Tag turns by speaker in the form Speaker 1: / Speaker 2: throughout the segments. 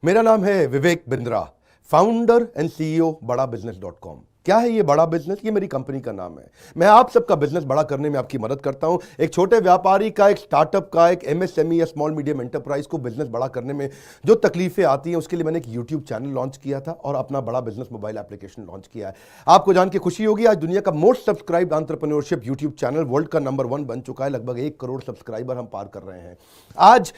Speaker 1: मेरा नाम है Vivek Bindra, founder and CEO बड़ा बिजनेस.com। क्या है ये बड़ा बिजनेस? ये मेरी कंपनी का नाम है। मैं आप सबका बिजनेस बड़ा करने में आपकी मदद करता हूं। एक छोटे व्यापारी का, एक स्टार्टअप का, एक एमएसएमई या स्मॉल मीडियम एंटरप्राइज को बिजनेस बड़ा करने में जो तकलीफें आती हैं, उसके लिए मैंने एक यूट्यूब चैनल लॉन्च किया था और अपना बड़ा बिजनेस मोबाइल एप्लीकेशन लॉन्च किया है। आपको जान के खुशी होगी, आज दुनिया का most subscribe entrepreneurship YouTube channel world का नंबर 1 बन चुका है। लगभग 1 करोड़ सब्सक्राइबर हम पार कर रहे हैं आज।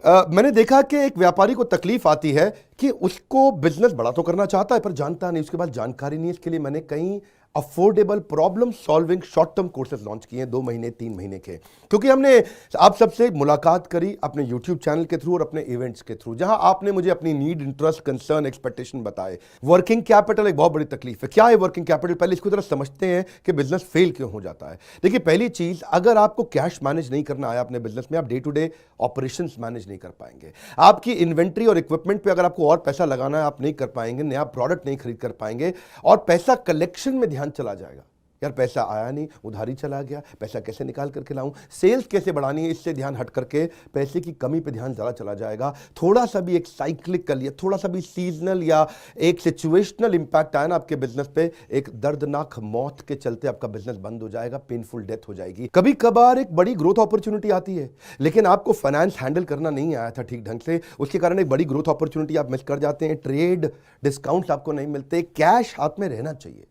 Speaker 1: मैंने देखा कि एक व्यापारी को तकलीफ आती है कि उसको बिजनेस बड़ा तो करना चाहता है पर जानता नहीं, उसके बाद जानकारी नहीं है। इसके लिए मैंने कई affordable problem solving short term courses launch किए हैं 2 महीने 3 महीने के, क्योंकि हमने आप सबसे मुलाकात करी अपने यूट्यूब चैनल के थ्रू और अपने इवेंट्स के थ्रू, जहां आपने मुझे अपनी नीड, इंटरेस्ट, कंसर्न, एक्सपेक्टेशन बताए। वर्किंग कैपिटल एक बहुत बड़ी तकलीफ है। क्या है वर्किंग कैपिटल? पहले इसको जरा समझते हैं कि बिजनेस फेल क्यों हो जाता है। देखिए, पहली चीज, अगर आपको कैश मैनेज नहीं करना आया अपने बिजनेस में, आप day to day operations manage नहीं कर पाएंगे। आपकी इन्वेंट्री और इक्विपमेंट पे अगर आपको और पैसा लगाना है, आप नहीं कर पाएंगे। नया प्रोडक्ट नहीं खरीद कर पाएंगे और पैसा कलेक्शन में ध्यान चला जाएगा। यार पैसा आया नहीं, उधारी चला गया, पैसा कैसे निकाल करके लाऊं, सेल्स कैसे बढ़ानी है, इससे ध्यान हट करके पैसे की कमी पे ध्यान ज़्यादा चला जाएगा। थोड़ा सा भी एक साइक्लिकल या थोड़ा सा भी सीजनल या एक सिचुएशनल इंपैक्ट आया ना आपके बिजनेस पे, एक दर्दनाक मौत के चलते आपका बिजनेस बंद हो जाएगा, पेनफुल डेथ हो जाएगी। कभी कभार एक बड़ी ग्रोथ अपॉर्चुनिटी आती है, लेकिन आपको फाइनेंस हैंडल करना नहीं आया था ठीक ढंग से, उसके कारण एक बड़ी ग्रोथ अपॉर्चुनिटी आप मिस कर जाते हैं। ट्रेड डिस्काउंट्स आपको नहीं मिलते, कैश हाथ में रहना चाहिए।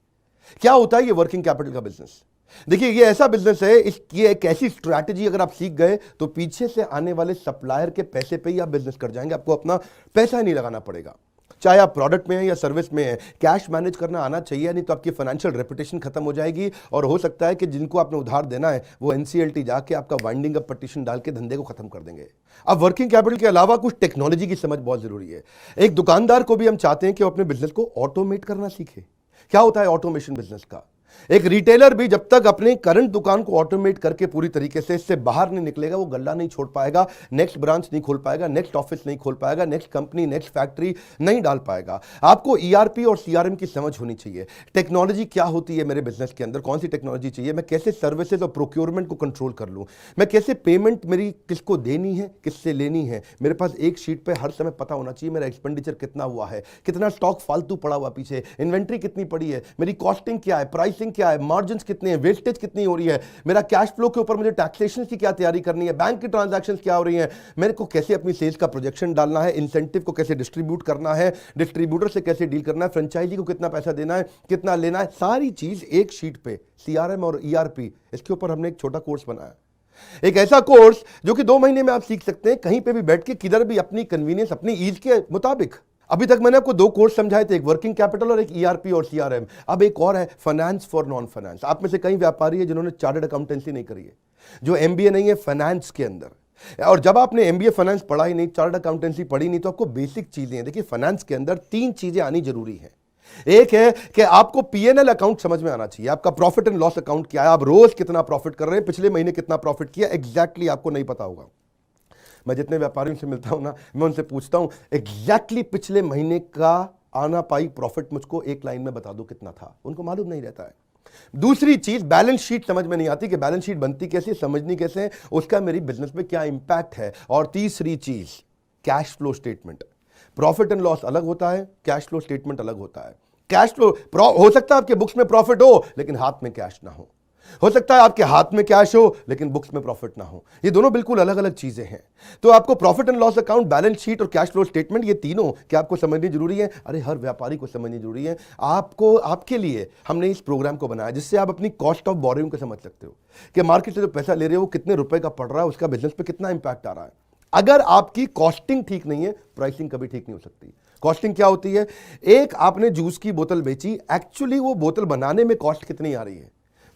Speaker 1: क्या होता है ये वर्किंग कैपिटल का बिजनेस? देखिए, ये ऐसा बिजनेस है, इसकी एक ऐसी स्ट्रैटेजी अगर आप सीख गए तो पीछे से आने वाले सप्लायर के पैसे पे ही आप बिजनेस कर जाएंगे। आपको अपना पैसा ही नहीं लगाना पड़ेगा, चाहे आप प्रोडक्ट में हैं या सर्विस में हैं। कैश मैनेज करना आना चाहिए, नहीं तो आपकी फाइनेंशियल रेपुटेशन खत्म हो जाएगी और हो सकता है कि जिनको आपने उधार देना है वो एनसीएलटी जाके आपका वाइंडिंग अप पटिशन डाल के धंधे को खत्म कर देंगे। अब वर्किंग कैपिटल के अलावा कुछ टेक्नोलॉजी की समझ बहुत जरूरी है। एक दुकानदार को भी हम चाहते हैं कि वो अपने बिजनेस को ऑटोमेट करना सीखे। क्या होता है ऑटोमेशन बिजनेस का? एक रिटेलर भी जब तक अपने करंट दुकान को ऑटोमेट करके पूरी तरीके से इससे बाहर नहीं निकलेगा, वो गल्ला नहीं छोड़ पाएगा, नेक्स्ट ब्रांच नहीं खोल पाएगा, नेक्स्ट ऑफिस नहीं खोल पाएगा, नेक्स्ट कंपनी, नेक्स्ट फैक्ट्री नहीं डाल पाएगा। आपको ईआरपी और सीआरएम की समझ होनी चाहिए। टेक्नोलॉजी क्या होती है मेरे बिजनेस के अंदर, कौन सी टेक्नोलॉजी चाहिए, मैं कैसे सर्विसेज और प्रोक्योरमेंट को कंट्रोल कर लूं, मैं कैसे पेमेंट मेरी किसको देनी है, किससे लेनी है। मेरे पास एक शीट पे हर समय पता होना चाहिए मेरा एक्सपेंडिचर कितना हुआ है, कितना स्टॉक फालतू पड़ा हुआ पीछे, इन्वेंट्री कितनी पड़ी है, मेरी कॉस्टिंग क्या है, प्राइसिंग क्या है, मार्जिन कितने हैं, वेस्टेज कितनी हो रही है, मेरा कैश फ्लो के ऊपर मुझे टैक्सेशन की क्या तैयारी करनी है, बैंक की ट्रांजैक्शंस क्या हो रही हैं, मेरे को कैसे अपनी सेल्स का प्रोजेक्शन डालना है, इंसेंटिव को कैसे डिस्ट्रीब्यूट करना है, डिस्ट्रीब्यूटर से कैसे डील करना है, फ्रेंचाइजी को कितना पैसा देना है, कितना लेना है, सारी चीज एक शीट पे, सीआरएम और ईआरपी। इसके ऊपर हमने एक छोटा कोर्स बनाया, एक ऐसा कोर्स जो कि 2 महीने में आप सीख सकते हैं, कहीं पे भी बैठ के, किधर भी, अपनी कन्वीनियंस, अपनी ईज के मुताबिक। अभी तक मैंने आपको 2 कोर्स समझाए थे, एक वर्किंग कैपिटल और एक ईआरपी और सीआरएम। अब एक और है, फाइनेंस फॉर नॉन फाइनेंस। आप में से कई व्यापारी है जिन्होंने चार्टर्ड अकाउंटेंसी नहीं करी है, जो एमबीए नहीं है फाइनेंस के अंदर। और जब आपने एमबीए फाइनेंस पढ़ा ही नहीं, चार्टर्ड अकाउंटेंसी पढ़ी नहीं, तो आपको बेसिक चीजें हैं। देखिए, फाइनेंस के अंदर 3 चीजें आनी जरूरी है। एक है कि आपको पीएनएल अकाउंट समझ में आना चाहिए, आपका प्रॉफिट एंड लॉस अकाउंट क्या है, आप रोज कितना प्रॉफिट कर रहे हैं, पिछले महीने कितना प्रॉफिट किया, एग्जैक्टली आपको नहीं पता होगा। मैं जितने व्यापारियों से मिलता हूं ना, मैं उनसे पूछता हूं एग्जैक्टली पिछले महीने का आना पाई प्रॉफिट मुझको एक लाइन में बता दो कितना था, उनको मालूम नहीं रहता है। दूसरी चीज, बैलेंस शीट समझ में नहीं आती कि बैलेंस शीट बनती कैसे, समझनी कैसे है, उसका मेरी बिजनेस में क्या इंपैक्ट है। और तीसरी चीज, cash flow statement. Profit and loss अलग होता है, कैश फ्लो स्टेटमेंट अलग होता है। कैश फ्लो हो सकता है आपके बुक्स में प्रॉफिट हो लेकिन हाथ में कैश ना हो सकता है आपके हाथ में कैश हो लेकिन बुक्स में प्रॉफिट ना हो। ये दोनों बिल्कुल अलग अलग चीजें हैं। तो आपको profit and loss account, balance sheet और कैश फ्लो स्टेटमेंट, ये तीनों क्या आपको समझनी जरूरी है? अरे हर व्यापारी को समझनी जरूरी है। आपको, आपके लिए हमने इस प्रोग्राम को बनाया जिससे आप अपनी कॉस्ट ऑफ बोरोइंग को समझ सकते हो कि मार्केट से जो पैसा ले रहे हो वो कितने रुपए का पड़ रहा है, उसका बिजनेस पे कितना इंपैक्ट आ रहा है। अगर आपकी कॉस्टिंग ठीक नहीं है, प्राइसिंग कभी ठीक नहीं हो सकती। कॉस्टिंग क्या होती है? एक आपने जूस की बोतल बेची, एक्चुअली वो बोतल बनाने में कॉस्ट कितनी आ रही है,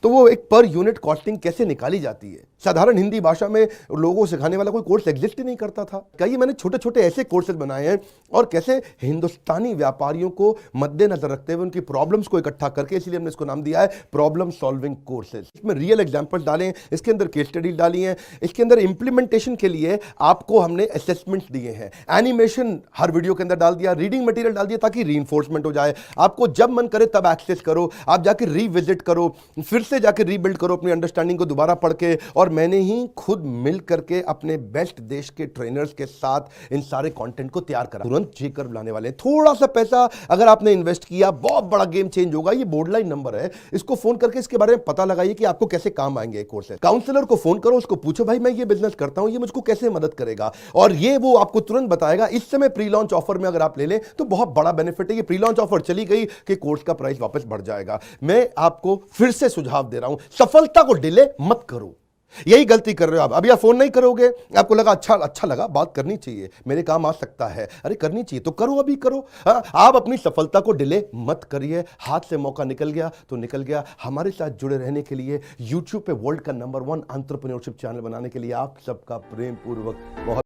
Speaker 1: तो वो एक पर यूनिट कॉस्टिंग कैसे निकाली जाती है। साधारण हिंदी भाषा में लोगों को सिखाने वाला कोई कोर्स एग्जिस्ट ही नहीं करता था। कई मैंने छोटे छोटे ऐसे कोर्सेज बनाए हैं और कैसे हिंदुस्तानी व्यापारियों को मद्देनजर रखते हुए उनकी प्रॉब्लम्स को इकट्ठा करके, इसलिए हमने इसको नाम दिया है प्रॉब्लम सॉल्विंग कोर्सेज। इसमें रियल एग्जांपल्स डाले हैं, इसके अंदर केस स्टडीज डाली हैं, इसके अंदर इंप्लीमेंटेशन के लिए आपको हमने असेसमेंट्स दिए हैं, एनिमेशन हर वीडियो के अंदर डाल दिया, रीडिंग मटेरियल डाल दिया ताकि रीइंफोर्समेंट हो जाए। आपको जब मन करे तब एक्सेस करो, आप जाकर रीविजिट करो, फिर से जाकर रीबिल्ड करो अपनी अंडरस्टैंडिंग को दोबारा पढ़ के। और मैंने ही खुद मिल करके अपने बेस्ट देश के ट्रेनर्स के साथ इन सारे कंटेंट को तैयार करा। तुरंत जेकर बुलाने वाले हैं। थोड़ा सा पैसा अगर आपने इन्वेस्ट किया, बहुत बड़ा गेम चेंज होगा। ये बोर्डलाइन नंबर है, इसको फोन करके इसके बारे में पता लगाइए कि आपको कैसे काम आएंगे कोर्स। काउंसलर को फोन करो, उसको पूछो भाई मैं ये बिजनेस करता हूं, ये मुझको कैसे मदद करेगा, और ये वो आपको तुरंत बताएगा। इस समय प्री लॉन्च ऑफर में अगर आप ले लें तो बहुत बड़ा बेनिफिट है। ये प्री लॉन्च ऑफर चली गई कि कोर्स का प्राइस वापस बढ़ जाएगा। मैं आपको फिर से सुझाव दे रहा हूं, सफलता को डिले मत करो। यही गलती कर रहे हो आप। अभी आप फोन नहीं करोगे, आपको लगा अच्छा लगा, बात करनी चाहिए, मेरे काम आ सकता है, अरे करनी चाहिए तो करो, अभी करो। आप अपनी सफलता को डिले मत करिए। हाथ से मौका निकल गया तो निकल गया। हमारे साथ जुड़े रहने के लिए, यूट्यूब पे वर्ल्ड का नंबर 1 एंटरप्रेन्योरशिप चैनल बनाने के लिए आप सबका प्रेम पूर्वक बहुत